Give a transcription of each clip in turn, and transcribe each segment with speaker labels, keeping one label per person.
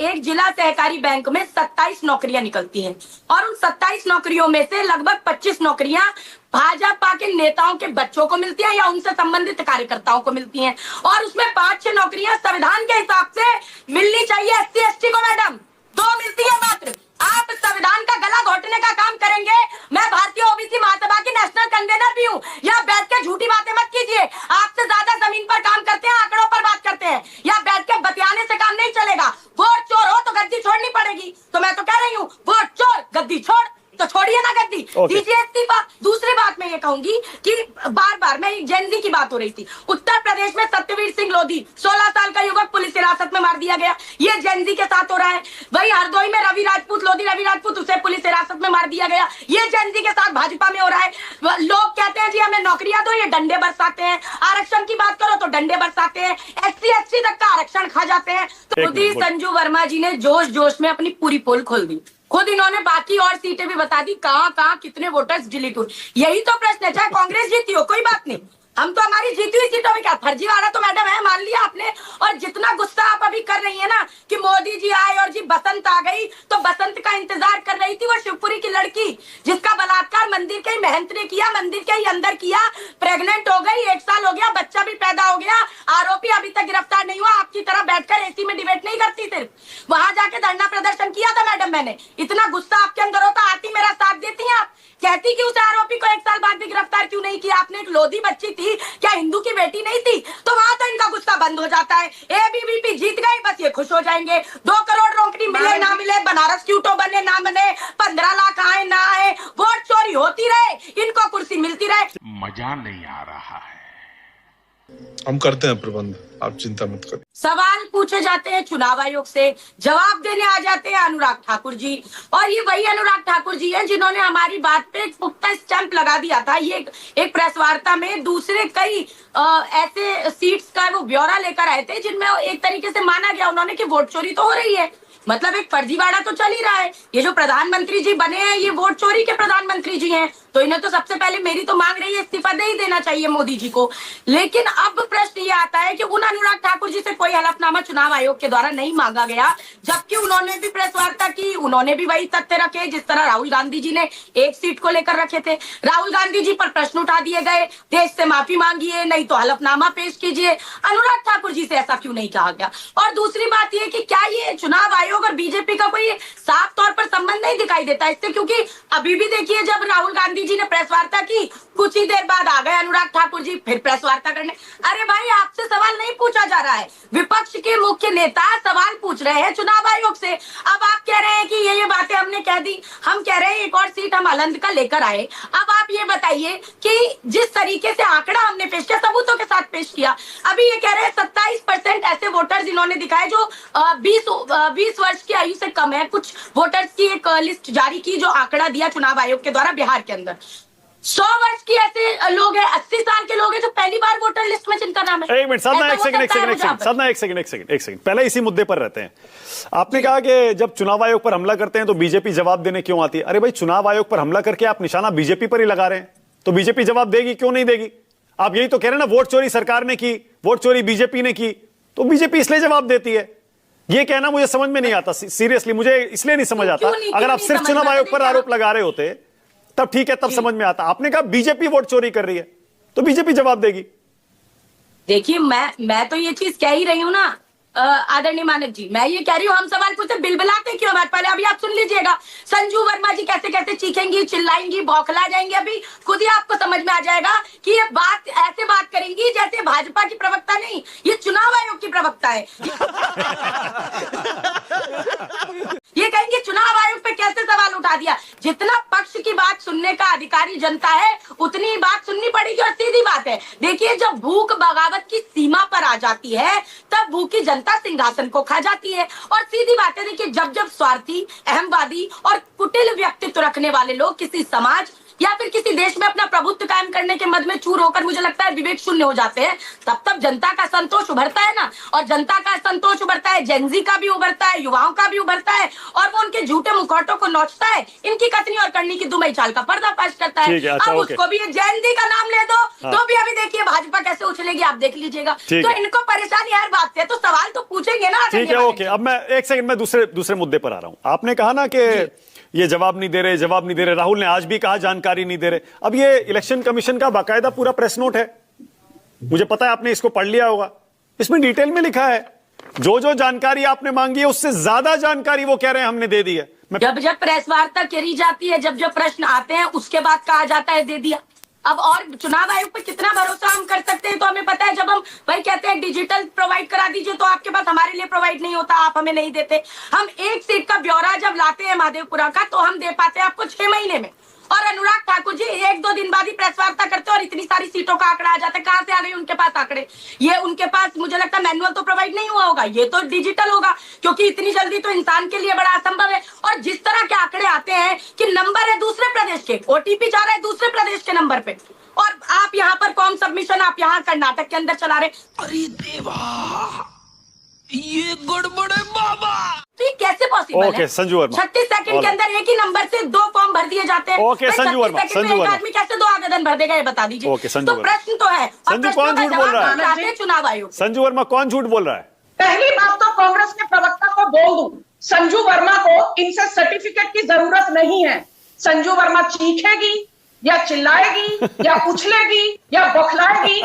Speaker 1: एक जिला सहकारी बैंक में 27 नौकरियां निकलती हैं और उन 27 नौकरियों में से लगभग 25 नौकरियां भाजपा के नेताओं के बच्चों को मिलती हैं या उनसे संबंधित कार्यकर्ताओं को मिलती हैं और उसमें 5-6 नौकरियां संविधान के हिसाब से मिलनी चाहिए SC ST को। मैडम 2 मिलती है मात्र। आप संविधान का गला घोटने का काम करेंगे। मैं भारतीय ओबीसी महासभा की नेशनल कन्वेनर भी हूँ। यहाँ बैठ के झूठी बातें मत कीजिए। आपसे ज्यादा जमीन पर काम करते हैं, आंकड़ों पर बात करते हैं। यहाँ बैठ के बतियाने से काम नहीं चलेगा। वोट चोर हो तो गद्दी छोड़नी पड़ेगी। तो मैं तो कह रही हूँ वोट चोर गद्दी छोड़, तो छोड़िए ना गद्दी, दीजिए इस्तीफा। दूसरी बात मैं ये कहूंगी कि बार बार मैं जेनजी की बात हो रही थी। उत्तर प्रदेश में सत्यवीर सिंह लोधी 16 साल का युवक पुलिस हिरासत में मार दिया गया। ये जेनजी के साथ हो रहा है। वही हरदोई में रवि राजपूत उसे पुलिस हिरासत में मार दिया गया। ये जेनजी के साथ भाजपा में हो रहा है। लोग कहते हैं जी हमें नौकरियां दो, ये डंडे बरसाते हैं। आरक्षण की बात करो तो डंडे बरसाते हैं। SC ST तक का आरक्षण खा जाते हैं। तो खुद ही संजू वर्मा जी ने जोश जोश में अपनी पूरी पोल खोल दी। खुद इन्होंने बाकी और सीटें भी बता दी, कहां कितने वोटर्स डिलीट हुए। यही तो प्रश्न है। चाहे कांग्रेस जीती हो कोई बात नहीं, हम तो हमारी जीती हुई सीटों में क्या फर्जीवाड़ा तो मैडम है, मान लिया आपने। और जितना गुस्सा आप अभी कर रही है ना कि मोदी जी आए और जी बसंत आ गई, तो बसंत का इंतजार कर रही थी वो शिवपुरी की लड़की जिसका बलात्कार मंदिर के ही महंत ने किया, मंदिर के ही अंदर किया। प्रेग्नेंट हो गई, 1 साल हो गया, बच्चा भी पैदा हो गया। आरोपी अभी तक गिरफ्तार नहीं हुआ। आपकी तरह बैठकर AC में डिबेट नहीं करती, सिर्फ वहां जाके धरना प्रदर्शन किया था मैडम मैंने। इतना गुस्सा आपके अंदर होता, आती मेरा साथ देती है आप। कहती कि उस आरोपी को 1 साल बाद भी गिरफ्तार क्यों नहीं किया आपने? एक लोधी बच्ची थी, क्या हिंदू की बेटी नहीं थी? तो वहां तो इनका गुस्सा बंद हो जाता है। ABVP जीत गई, बस ये खुश हो जाएंगे। 2 करोड़ नौकरी मिले ना मिले, बनारस क्यूटो बने ना बने, 15 लाख आए ना आए, वोट चोरी होती रहे, इनको कुर्सी मिलती रहे,
Speaker 2: मजा नहीं आ रहा है।
Speaker 3: हम करते हैं प्रबंध, आप चिंता मत करिए।
Speaker 1: सवाल पूछे जाते हैं चुनाव आयोग से, जवाब देने आ जाते हैं अनुराग ठाकुर जी। और ये वही अनुराग ठाकुर जी हैं जिन्होंने हमारी बात पे एक पुख्ता स्टैंप लगा दिया था। ये एक प्रेस वार्ता में दूसरे कई ऐसे सीट्स का वो ब्यौरा लेकर आए थे जिनमें एक तरीके से माना गया उन्होंने कि वोट चोरी तो हो रही है। मतलब एक फर्जीवाड़ा तो चल ही रहा है। ये जो प्रधानमंत्री जी बने हैं ये वोट चोरी के प्रधानमंत्री जी हैं, तो इन्हें तो सबसे पहले मेरी तो मांग रही है इस्तीफा दे ही देना चाहिए मोदी जी को। लेकिन अब प्रश्न ये आता है कि उन अनुराग ठाकुर जी से कोई हलफनामा चुनाव आयोग के द्वारा नहीं मांगा गया, जबकि उन्होंने भी प्रेस वार्ता की, उन्होंने भी वही तथ्य रखे जिस तरह राहुल गांधी जी ने एक सीट को लेकर रखे थे। राहुल गांधी जी पर प्रश्न उठा दिए गए, देश से माफी मांगिए नहीं तो हलफनामा पेश कीजिए। अनुराग ठाकुर जी से ऐसा क्यों नहीं कहा गया? और दूसरी बात यह कि क्या ये चुनाव आयोग और बीजेपी का कोई साफ तौर पर संबंध नहीं दिखाई देता इससे? क्योंकि अभी भी देखिए जब राहुल गांधी जी ने प्रेस वार्ता की, कुछ ही देर बाद आ गए अनुराग ठाकुर जी फिर प्रेस वार्ता करने। अरे भाई आपसे सवाल नहीं पूछा जा रहा है, विपक्ष के मुख्य नेता सवाल पूछ रहे हैं चुनाव आयोग से। अब आप कह रहे हैं कि ये बातें हमने कह दी, हम कह रहे हैं एक और सीट हम अलंद का लेकर आए। अब आप ये बताइए कि जिस तरीके से आंकड़ा हमने पेश किया, सबूतों के साथ पेश किया, अभी ये कह रहे हैं 27% ऐसे वोटर्स इन्होंने दिखाए जो 20 वर्ष की आयु से कम है। कुछ वोटर्स की एक लिस्ट जारी की जो आंकड़ा दिया चुनाव आयोग के द्वारा बिहार के अंदर 100 वर्ष की ऐसे लोग हैं, 80 साल के लोग हैं जो पहली बार वोटर लिस्ट में जिनका नाम है।
Speaker 4: एक मिनट साधना, एक सेकंड पहले इसी मुद्दे पर रहते हैं। आपने कहा कि जब चुनाव आयोग पर हमला करते हैं तो बीजेपी जवाब देने क्यों आती है? अरे भाई चुनाव आयोग पर हमला करके आप निशाना बीजेपी पर ही लगा रहे हैं, तो बीजेपी जवाब देगी क्यों नहीं देगी? आप यही तो कह रहे हैं ना, वोट चोरी सरकार ने की, वोट चोरी बीजेपी ने की, तो बीजेपी इसलिए जवाब देती है। ये कहना मुझे समझ में नहीं आता, सीरियसली मुझे इसलिए नहीं समझ आता। अगर आप सिर्फ चुनाव आयोग पर आरोप लगा रहे होते तब ठीक है, तब समझ में आता। आपने कहा बीजेपी वोट चोरी कर रही है तो बीजेपी जवाब देगी।
Speaker 1: देखिए मैं तो ये चीज कह ही रही हूं ना आदरणीय मानक जी, मैं ये कह रही हूँ हम सवाल पूछते बिलबिलाते क्यों? पहले अभी आप सुन लीजिएगा, संजू वर्मा जी कैसे कैसे चीखेंगी, चिल्लाएंगी, बौखला जाएंगी। अभी खुद ही आपको समझ में आ जाएगा कि ये बात ऐसे बात करेंगी जैसे भाजपा की प्रवक्ता नहीं, ये चुनाव आयोग की प्रवक्ता है। ये कहेंगे चुनाव आयोग पे कैसे सवाल उठा दिया। जितना पक्ष की बात सुनने का अधिकारी जनता है उतनी ही बात सुननी पड़ेगी। और सीधी बात है, देखिए जब भूख बगावत की सीमा पर आ जाती है तब भूखी जनता सिंहासन को खा जाती है। और सीधी बात है, देखिए जब जब स्वार्थी, अहमवादी और कुटिल व्यक्तित्व रखने वाले लोग किसी समाज या फिर किसी देश में अपना प्रभुत्व कायम करने के मद में चूर होकर मुझे लगता है विवेक शून्य हो जाते हैं, तब जनता का संतोष उभरता है ना। और जनता का संतोष उभरता है, जेनजी का भी उभरता है, युवाओं का भी उभरता है, और वो उनके झूठे मुखौटों को नोचता है, इनकी कथनी और करनी की दुमई चाल का पर्दाफाश करता है।
Speaker 4: अच्छा,
Speaker 1: अब उसको भी जेनजी का नाम ले दो तो भी अभी देखिए भाजपा कैसे उछलेगी, आप देख लीजिएगा। तो इनको परेशानी हर बात से, तो सवाल तो पूछेंगे ना।
Speaker 4: ठीक है, ओके। अब मैं एक सेकंड में दूसरे मुद्दे पर आ रहा हूं। आपने कहा ना कि ये जवाब नहीं दे रहे, राहुल ने आज भी कहा जानकारी नहीं दे रहे। अब ये इलेक्शन कमीशन का बाकायदा पूरा प्रेस नोट है, मुझे पता है आपने इसको पढ़ लिया होगा। इसमें डिटेल में लिखा है जो जानकारी आपने मांगी है उससे ज्यादा जानकारी वो कह रहे हैं हमने दे दी है।
Speaker 1: जब प्रेस वार्ता करी जाती है, जब प्रश्न आते हैं उसके बाद कहा जाता है दे दिया। अब और चुनाव आयोग पर कितना भरोसा हम कर सकते हैं? तो हमें पता है जब हम भाई कहते हैं डिजिटल प्रोवाइड करा दीजिए तो आपके पास हमारे लिए प्रोवाइड नहीं होता, आप हमें नहीं देते। हम एक सीट का ब्यौरा जब लाते हैं महादेवपुरा का तो हम दे पाते हैं आपको 6 महीने में। और अनुराग ठाकुर जी 1-2 दिन बाद ही प्रेस वार्ता करते हैं और इतनी सारी सीटों का आंकड़ा आ जाता है। कहां से आ गई उनके पास आंकड़े? ये उनके पास मुझे लगता है मैनुअल तो प्रोवाइड नहीं हुआ होगा, ये तो डिजिटल होगा, क्योंकि इतनी जल्दी तो इंसान के लिए बड़ा असंभव है। और जिस तरह के आंकड़े आते हैं कि नंबर है दूसरे प्रदेश के, ओटीपी जा रहा है दूसरे प्रदेश के नंबर पे, और आप यहाँ पर फॉर्म सबमिशन आप यहाँ कर्नाटक के अंदर चला रहे। अरे देवा, ये गड़बड़ है बाबा। तो ये कैसे पॉसिबल है?
Speaker 4: ओके, संजू वर्मा,
Speaker 1: 36 सेकंड के अंदर एक ही नंबर से 2 फॉर्म भर दिए जाते हैं।
Speaker 4: ओके, संजू वर्मा,
Speaker 1: आदमी कैसे 2 आवेदन भर देगा ये बता दीजिए।
Speaker 4: ओके, संजू
Speaker 1: तो प्रश्न तो है,
Speaker 4: संजू कौन झूठ बोल रहा है?
Speaker 1: चुनाव आयोग।
Speaker 4: संजू वर्मा कौन झूठ बोल रहा है?
Speaker 5: पहली बात तो कांग्रेस के प्रवक्ता को बोल दूं, संजू वर्मा को इनसे सर्टिफिकेट की जरूरत नहीं है। संजू वर्मा चीखेगी या चिल्लाएगी या उछलेगी या बौखलाएगी,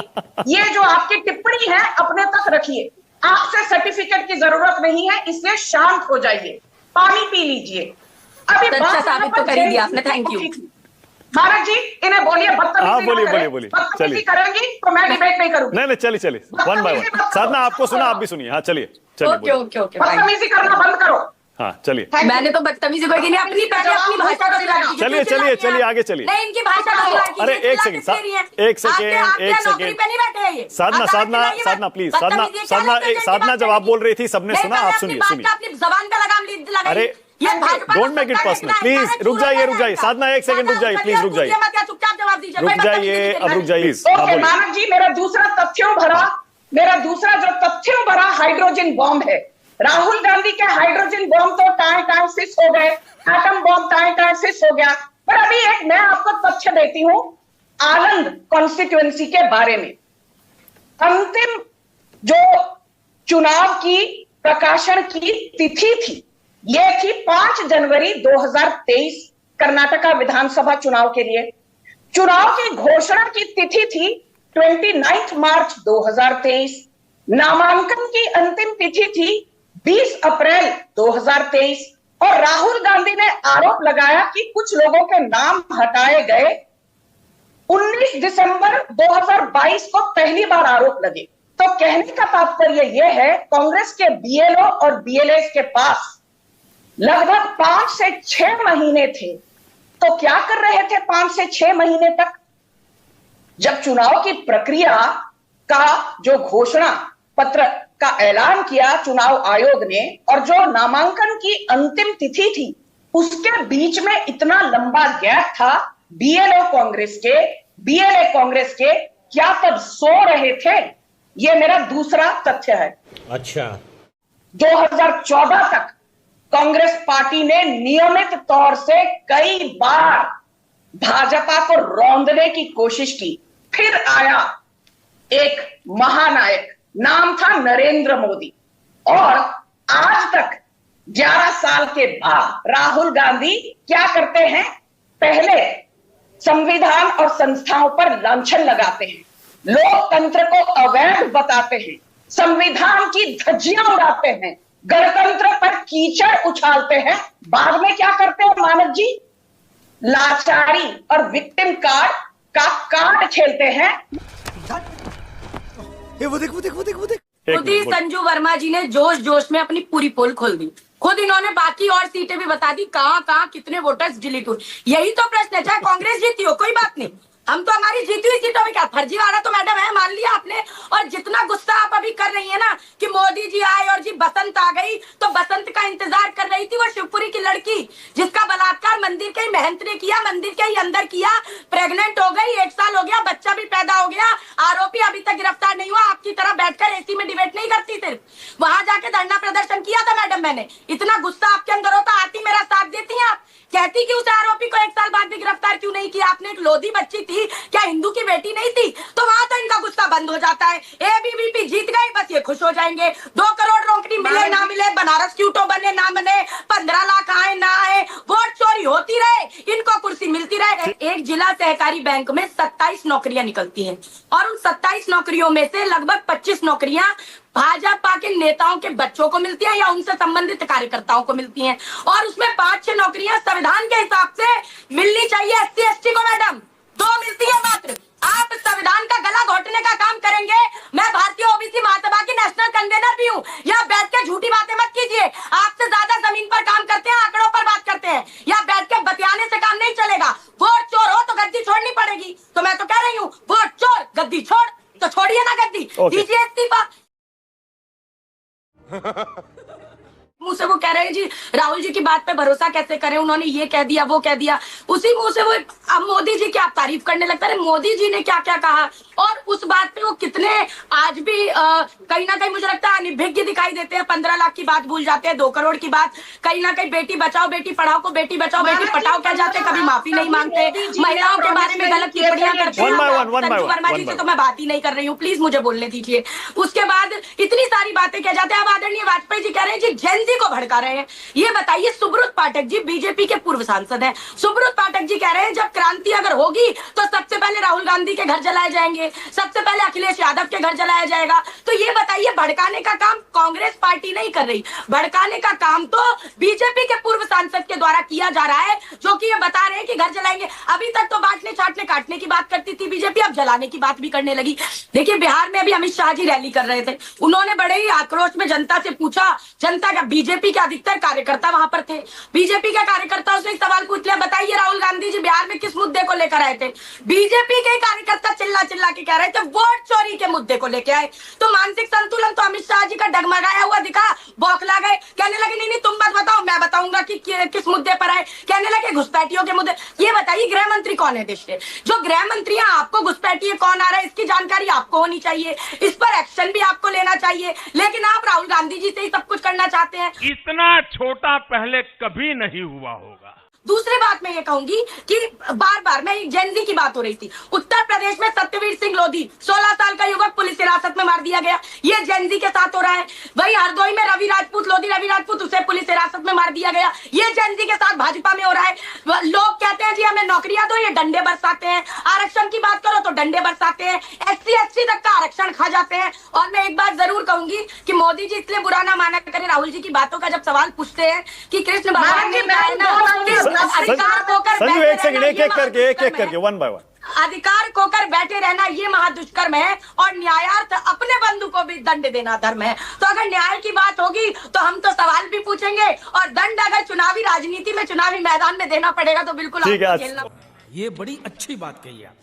Speaker 5: ये जो आपकी टिप्पणी है अपने तक रखिए। आपसे सर्टिफिकेट की जरूरत नहीं है, इसलिए शांत हो जाइए, पानी पी लीजिए। अभी
Speaker 1: अच्छा साबित तो कर दिया आपने, थैंक यू।
Speaker 5: भारत जी इन्हें बोलिए,
Speaker 4: बोलिए
Speaker 5: चलिए करेंगी तो मैं डिबेट नहीं करूंगी।
Speaker 4: नहीं चलिए 1 बाय 1। साधना आपको सुना, आप भी सुनिए। हाँ चलिए
Speaker 1: ओके
Speaker 5: बदतमीजी करना बंद करो।
Speaker 4: हाँ चलिए।
Speaker 1: मैंने तो बदतमीजी कोई नहीं, अपनी भाषा
Speaker 4: चलिए आगे चलिए।
Speaker 1: नहीं, इनकी भाषा
Speaker 4: अरे एक सेकंड साधना प्लीज, साधना जब आप बोल रही थी सबने सुना, आप सुनिए।
Speaker 1: जबान का लगाम।
Speaker 4: अरे don't make it personal please. रुक जाइए साधना, एक सेकंड रुक जाइए प्लीज,
Speaker 1: चुपचाप जवाब दीजिए।
Speaker 4: रुक जाइए, अब रुक जाइए।
Speaker 5: ओके मानव जी, मेरा दूसरा जो तथ्यों भरा हाइड्रोजन बॉम्ब है। राहुल गांधी के हाइड्रोजन बॉम्ब तो टाए सिस हो गए, एटम बॉम्ब टाए सिस हो गया। पर अभी एक मैं आपको तथ्य देती हूं आनंद कॉन्स्टिट्यूएंसी के बारे में। अंतिम जो चुनाव की प्रकाशन की तिथि थी, यह थी 5 जनवरी 2023 कर्नाटका विधानसभा चुनाव के लिए। चुनाव की घोषणा की तिथि थी 29 मार्च 2023। नामांकन की अंतिम तिथि थी 20 अप्रैल 2023। और राहुल गांधी ने आरोप लगाया कि कुछ लोगों के नाम हटाए गए। 19 दिसंबर 2022 को पहली बार आरोप लगे। तो कहने का तात्पर्य यह है, कांग्रेस के बीएलओ और बीएलएस के पास लगभग 5 से 6 महीने थे। तो क्या कर रहे थे 5 से 6 महीने तक? जब चुनाव की प्रक्रिया का जो घोषणा पत्र का ऐलान किया चुनाव आयोग ने, और जो नामांकन की अंतिम तिथि थी, उसके बीच में इतना लंबा गैप था। बीएलओ कांग्रेस के, बीएलए कांग्रेस के क्या तब सो रहे थे? यह मेरा दूसरा तथ्य है।
Speaker 6: अच्छा,
Speaker 5: 2014 तक कांग्रेस पार्टी ने नियमित तौर से कई बार भाजपा को रौंदने की कोशिश की। फिर आया एक महानायक, नाम था नरेंद्र मोदी, और आज तक 11 साल के बाद राहुल गांधी क्या करते हैं? पहले संविधान और संस्थाओं पर लांछन लगाते हैं, लोकतंत्र को अवैध बताते हैं, संविधान की धज्जियां उड़ाते हैं, गणतंत्र पर कीचड़ उछालते हैं। बाद में क्या करते हैं मानव जी? लाचारी और विक्टिम कार्ड खेलते हैं।
Speaker 6: वो देख।
Speaker 1: खुद ही संजू वर्मा जी ने जोश में अपनी पूरी पोल खोल दी। खुद इन्होंने बाकी और सीटें भी बता दी, कहां कितने वोटर्स डिलीट हुए। यही तो प्रश्न है। चाहे कांग्रेस जीती हो कोई बात नहीं, हम तो हमारी जीती हुई सीटों में क्या फर्जीवाड़ा तो मैडम है, मान लिया आपने। और जितना गुस्सा आप अभी कर रही है ना कि मोदी जी आए और जी बसंत आ गई, तो बसंत का इंतजार कर रही थी थी वो शिवपुरी की लड़की जिसका बलात्कार मंदिर के ही महंत ने किया, मंदिर के ही अंदर किया, प्रेग्नेंट हो गई, 1 साल हो गया, बच्चा भी पैदा हो गया, आरोपी अभी तक गिरफ्तार नहीं हुआ। आपकी तरह बैठकर एसी में डिबेट नहीं करती, सिर्फ वहां जाके धरना प्रदर्शन किया था मैडम मैंने। इतना गुस्सा आपके अंदर होता, आती मेरा साथ देती हैं आप, कहती कि उस आरोपी को 1 साल बाद भी गिरफ्तार क्यों नहीं किया आपने? एक लोधी बच्ची थी, क्या हिंदू की बेटी नहीं थी? तो वहां तो इनका गुस्सा बंद हो जाता है। एबीवीपी जीत गई, बस ये खुश हो जाएंगे। 2 करोड़ रोकड़ी मिले ना मिले, बनारस क्यूटो बने ना बने, 15 लाख आए ना आए, वोट चोरी होती रहे, इनको कुर्सी मिलती रहे। एक जिला सहकारी बैंक में 27 नौकरियां निकलती हैं और उन 27 नौकरियों में से लगभग 25 नौकरियां भाजपा के नेताओं के बच्चों को मिलती हैं या उनसे संबंधित कार्यकर्ताओं को मिलती हैं, और उसमें 5-6 नौकरियां संविधान के हिसाब से मिलनी चाहिए SC ST को मैडम, 2 मिलती है मात्र। आप संविधान का गला घोटने का काम करेंगे। मैं भारतीय ओबीसी महासभा की नेशनल कन्वेनर भी हूँ। यहाँ बैठ के झूठी बातें मत कीजिए, आपसे ज्यादा जमीन पर काम करते हैं, आंकड़ों पर बात करते हैं। यहाँ बैठ के बतियाने से काम नहीं चलेगा। वोट चोर हो तो गद्दी छोड़नी पड़ेगी, तो मैं तो कह रही हूँ वोट चोर गद्दी छोड़, तो छोड़िए ना गद्दी, दीजिए इस्तीफा। मुंह से वो कह रहे हैं जी राहुल जी की बात पे भरोसा कैसे करें, उन्होंने ये कह दिया वो कह दिया, उसी मुंह से वो अब मोदी जी की आप तारीफ करने लगता है। मोदी जी ने क्या क्या कहा और उस बात पे वो कितने आज भी कहीं ना कहीं मुझे लगता है अनिभिज्ञ दिखाई देते हैं। 15 लाख की बात भूल जाते हैं, 2 करोड़ की बात, कहीं ना कहीं बेटी बचाओ बेटी पढ़ाओ को बेटी बचाओ बेटी पढ़ाओ कह जाते, कभी माफी नहीं मांगते, महिलाओं के बारे में गलत टिप्पणियां करते हैं। संजू वर्मा जी से तो मैं बात ही नहीं कर रही हूँ, प्लीज मुझे बोलने दीजिए। उसके बाद इतनी सारी बातें कह जाते हैं। अब आदरणीय वाजपेयी जी कह रहे हैं जी जेनजी को भड़का रहे हैं। ये बताइए, सुब्रत पाठक जी बीजेपी के पूर्व सांसद हैं, सुब्रत पाठक जी कह रहे हैं जब क्रांति अगर होगी तो सबसे पहले राहुल गांधी के घर जलाए जाएंगे, सबसे पहले अखिलेश यादव के घर जलाया जाएगा। तो ये बताइए, भड़काने का काम कांग्रेस पार्टी नहीं कर रही, भड़काने का काम तो बीजेपी के पूर्व सांसद के द्वारा किया जा रहा है, जो कि ये बता रहे हैं कि घर जलाएंगे। अभी तक तो बांटने छाटने काटने की बात करती थी बीजेपी, अब जलाने की बात भी करने लगी। देखिए बिहार में अभी अमित शाह जी रैली कर रहे थे, उन्होंने बड़े ही आक्रोश में जनता से पूछा, जनता का बीजेपी के अधिकतर कार्यकर्ता वहां पर थे, बीजेपी के कार्यकर्ताओं से एक सवाल पूछ लिया, बताइए राहुल गांधी जी बिहार में किस मुद्दे को लेकर आए थे? बीजेपी के कार्यकर्ता चिल्ला चिल्ला के कह रहे थे वोट चोरी के मुद्दे को लेकर आए। तो मानसिक संतुलन तो अमित शाह जी का डगमगाया हुआ दिखा, बौखला गए, कहने लगे नहीं नहीं तुम मत बताओ मैं बताऊंगा कि किस मुद्दे पर आए, कहने लगे घुसपैठियों के मुद्दे। ये बताइए गृह मंत्री कौन है देश के? जो गृह मंत्री है आपको घुसपैठिए कौन आ रहा है इसकी जानकारी आपको होनी चाहिए, इस पर एक्शन भी आपको लेना चाहिए, लेकिन आप राहुल गांधी जी से ही सब कुछ करना चाहते हैं।
Speaker 2: इतना छोटा पहले कभी नहीं हुआ होगा।
Speaker 1: दूसरी बात मैं ये कहूंगी कि बार बार मैं जेनजी की बात हो रही थी, उत्तर प्रदेश में सत्यवीर सिंह लोधी 16 साल का युवक पुलिस हिरासत में मार दिया गया, ये जेनजी के साथ हो रहा है। वही हरदोई में रवि राजपूत उसे पुलिस हिरासत में मार दिया गया, ये जेनजी के साथ भाजपा में हो रहा है। लोग कहते हैं जी हमें नौकरियां दो, ये डंडे बरसाते हैं, आरक्षण की बात करो तो डंडे बरसाते हैं, SC ST तक का आरक्षण खा जाते हैं। और मैं एक बात जरूर कहूंगी कि मोदी जी इसलिए बुरा ना माना करें राहुल जी की बातों का, जब सवाल पूछते हैं कि कृष्ण भगवान ने कहा है ना अधिकार खोकर
Speaker 4: संजू एक सेकंड एक करके वन बाय वन,
Speaker 1: अधिकार खोकर बैठे रहना ये महादुष्कर्म है और न्यायार्थ अपने बंधु को भी दंड देना धर्म है। तो अगर न्याय की बात होगी तो हम तो सवाल भी पूछेंगे और दंड अगर चुनावी राजनीति में चुनावी मैदान में देना पड़ेगा तो बिल्कुल
Speaker 4: ठीक है।
Speaker 1: खेलना।
Speaker 6: ये बड़ी अच्छी बात कही आप।